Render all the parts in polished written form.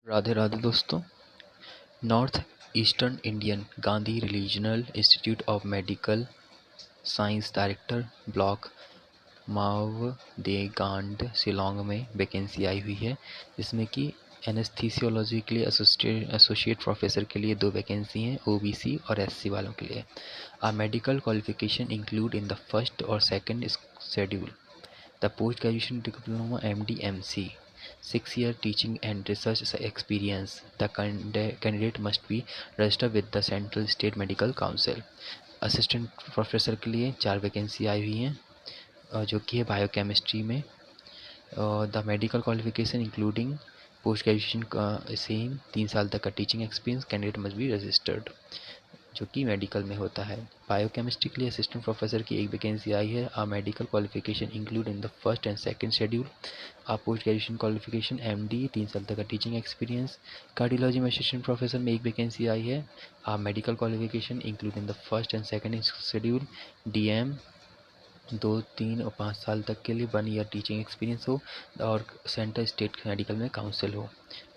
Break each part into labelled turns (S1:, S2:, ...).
S1: राधे राधे दोस्तों। North Eastern Indian Gandhi Regional Institute of Medical Science Director Block Mawdiangdiang Shillong में vacancy आई हुई है, जिसमें कि एनेस्थीसियोलॉजी के लिए एसोसिएट प्रोफेसर के लिए 2 वैकेंसी हैं, ओबीसी और एससी वालों के लिए। A medical qualification include in the first और second schedule the post graduation diploma MD MC 6-year teaching and research experience. The candidate must be registered with the Central State Medical Council. Assistant professor के लिए 4 vacancy आई हुई हैं, जो कि है biochemistry में। The medical qualification including post graduation का same 3 साल तक का teaching experience. Candidate must be registered, जो कि मेडिकल में होता है। बायोकेमिस्ट्री के लिए असिस्टेंट प्रोफेसर की 1 वैकेंसी आई है। A medical qualification include in the first and second schedule. A post graduation qualification MD 3 साल तक का टीचिंग एक्सपीरियंस। कार्डियोलॉजी में असिस्टेंट प्रोफेसर में 1 वैकेंसी आई है। A medical qualification include in the first and second schedule. DM 2, 3 और 5 साल तक के लिए 1 ईयर टीचिंग एक्सपीरियंस हो और सेंट्रल स्टेट मेडिकल में काउंसिल हो,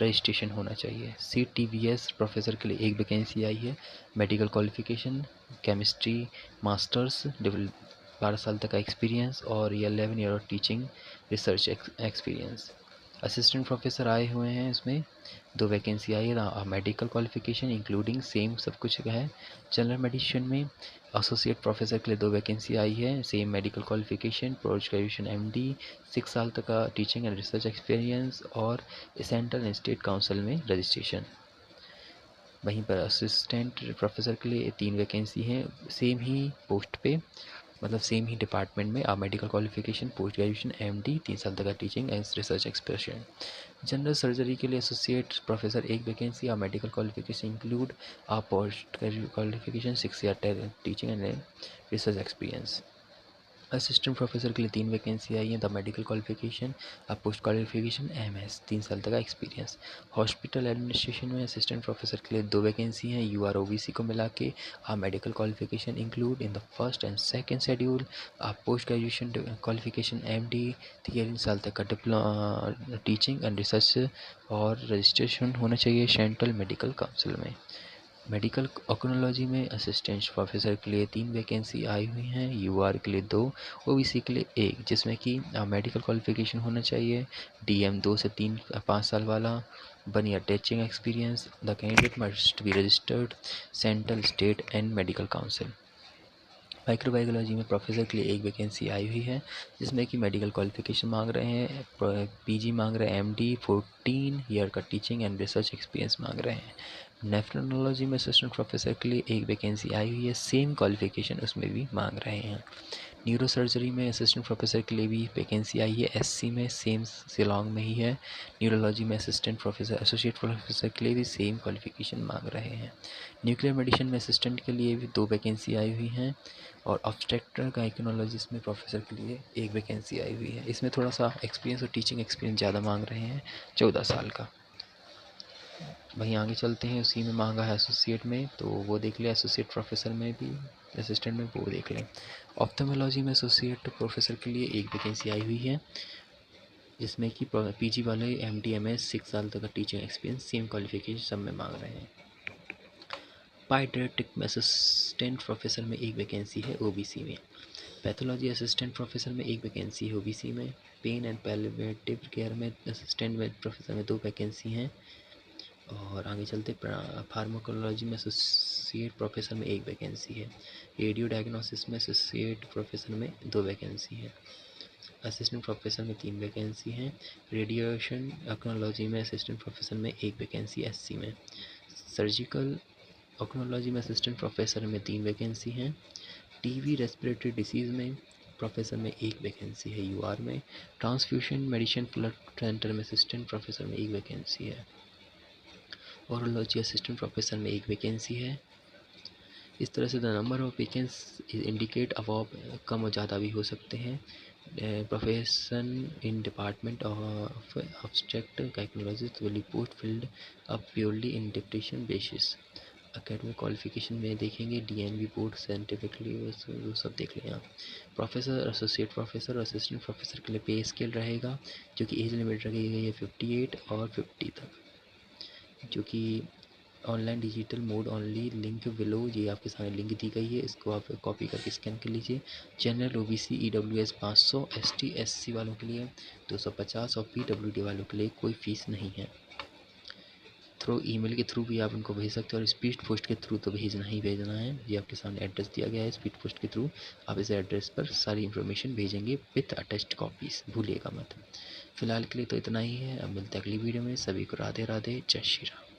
S1: रजिस्ट्रेशन होना चाहिए। CTVS प्रोफेसर के लिए 1 वैकेंसी आई है। मेडिकल क्वालिफिकेशन केमिस्ट्री मास्टर्स 12 साल तक का एक्सपीरियंस और 11 year of teaching research experience. Assistant professor आए हुए हैं, इसमें 2 वैकेंसी आई है। मेडिकल क्वालिफिकेशन इंक्लूडिंग सेम सब कुछ है। जनरल मेडिसिन में एसोसिएट प्रोफेसर के लिए 2 वैकेंसी आई है। Same medical qualification post graduation MD 6 साल तक का टीचिंग एंड रिसर्च एक्सपीरियंस और सेंट्रल एंड स्टेट काउंसिल में रजिस्ट्रेशन। वहीं पर असिस्टेंट प्रोफेसर के लिए 3 वैकेंसी हैं, सेम ही पोस्ट पे, मतलब सेम ही डिपार्टमेंट में। Medical qualification post graduation MD 3 साल तक का teaching and research experience. General surgery के लिए associate professor 1 vacancy. Medical qualification include post qualification 6 year teaching and research experience. Assistant professor के लिए 3 वैकेंसी आई हैं। The medical qualification post qualification MS 3 साल तक का एक्सपीरियंस। हॉस्पिटल एडमिनिस्ट्रेशन में assistant professor के लिए 2 वैकेंसी हैं। UR OBC को मिला के medical qualification include in the first and second schedule. Post graduation qualification MD 3 साल तक का डिप्लोमा टीचिंग एंड रिसर्च और रजिस्ट्रेशन होना चाहिए सेंट्रल मेडिकल काउंसिल में। मेडिकल ऑक्नोलॉजी में असिस्टेंट प्रोफेसर के लिए 3 वैकेंसी आई हुई हैं। UR के लिए 2, OBC के लिए 1, जिसमें कि मेडिकल क्वालिफिकेशन होना चाहिए DM 2 से 3 5 साल वाला, 1 year teaching experience. The candidate must be registered central state and medical council. Microbiology में प्रोफेसर के लिए 1 वैकेंसी आई हुई है, जिसमें कि मेडिकल क्वालिफिकेशन मांग रहे हैं। PG मांग रहे हैं, MD 14 ईयर का टीचिंग एंड रिसर्च एक्सपीरियंस मांग रहे हैं। नेफ्रोलॉजी में असिस्टेंट प्रोफेसर के लिए 1 वैकेंसी आई हुई है, सेम क्वालिफिकेशन उसमें भी मांग रहे हैं। न्यूरो सर्जरी में असिस्टेंट प्रोफेसर के लिए भी वैकेंसी आई है, SC में सेम शिलोंग में ही है। न्यूरोलॉजी में असिस्टेंट प्रोफेसर एसोसिएट प्रोफेसर के लिए भी सेम क्वालिफिकेशन मांग रहे हैं। न्यूक्लियर मेडिसिन में असिस्टेंट के लिए भी 2 वैकेंसी आई हुई हैं और ऑब्स्टेट्रा गायकोनोलॉजिस्ट में प्रोफेसर के लिए 1 वैकेंसी आई हुई है। इसमें थोड़ा सा एक्सपीरियंस और टीचिंग एक्सपीरियंस ज़्यादा मांग रहे हैं, 14 साल का। वहीं आगे चलते हैं, उसी में मांगा है एसोसिएट में, तो वो देख लें। एसोसिएट प्रोफेसर में भी, असिस्टेंट में वो देख लें। ऑप्थेमोलॉजी में एसोसिएट प्रोफेसर के लिए 1 वैकेंसी आई हुई है, जिसमें कि PG वाले MD MS 6 साल तक का टीचिंग एक्सपीरियंस, सेम क्वालिफिकेशन सब में मांग रहे हैं। पाइड्रेटिक में असिस्टेंट प्रोफेसर में 1 वैकेंसी है OBC में। पैथोलॉजी असिस्टेंट प्रोफेसर में 1 वैकेंसी है OBC में। पेन एंड पैलिएटिव केयर में असिस्टेंट में प्रोफेसर में 2 वैकेंसी हैं। और आगे चलते, फार्माकोलॉजी में एसोसिएट प्रोफेसर में 1 वैकेंसी है। रेडियो डायग्नोसिस में एसोसिएट प्रोफेसर में 2 वैकेंसी है। असिस्टेंट प्रोफेसर में 3 वैकेंसी हैं। रेडिएशन ऑक्नोलॉजी में असिस्टेंट प्रोफेसर में 1 वैकेंसी SC में। सर्जिकल ऑक्नोलॉजी में असिस्टेंट प्रोफेसर में 3 वैकेंसी हैं। TB रेस्पिरेटरी डिसीज़ में प्रोफेसर में 1 वैकेंसी है UR में। ट्रांसफ्यूशन मेडिसिन ब्लड सेंटर में असिस्टेंट प्रोफेसर में 1 वैकेंसी है। ओरोलॉजी असिस्टेंट प्रोफेसर में 1 वैकेंसी है। इस तरह से the number of vacancy indicate above, कम और ज़्यादा भी हो सकते हैं। Profession in department of obstruct gynaecologist will be post filled up purely in deputation basis. Academic qualification में देखेंगे DNV बोर्ड साइंटिफिकली, वो सब देख लें आप। प्रोफेसर, एसोसिएट प्रोफेसर और असिस्टेंट प्रोफेसर के लिए पे स्केल रहेगा, जो कि एज लिमिट रखी गई है 58 और 50 तक। जो कि online digital mode only link below, ये आपके सामने लिंक दी गई है, इसको आप कॉपी करके स्कैन कर लीजिए। General OBC EWS 500, ST SC वालों के लिए 250 और पीडब्ल्यूडी वालों के लिए कोई फ़ीस नहीं है। थ्रू ईमेल के थ्रू भी आप उनको भेज सकते हो और स्पीड पोस्ट के थ्रू तो भेजना ही भेजना है। ये आपके सामने एड्रेस दिया गया है, स्पीड पोस्ट के थ्रू आप इस एड्रेस पर सारी इन्फॉर्मेशन भेजेंगे विथ अटेस्ट कॉपीज़, भूलिएगा मत। फिलहाल के लिए तो इतना ही है, अब मिलते हैं अगली वीडियो में। सभी को राधे राधे, जय श्री राम।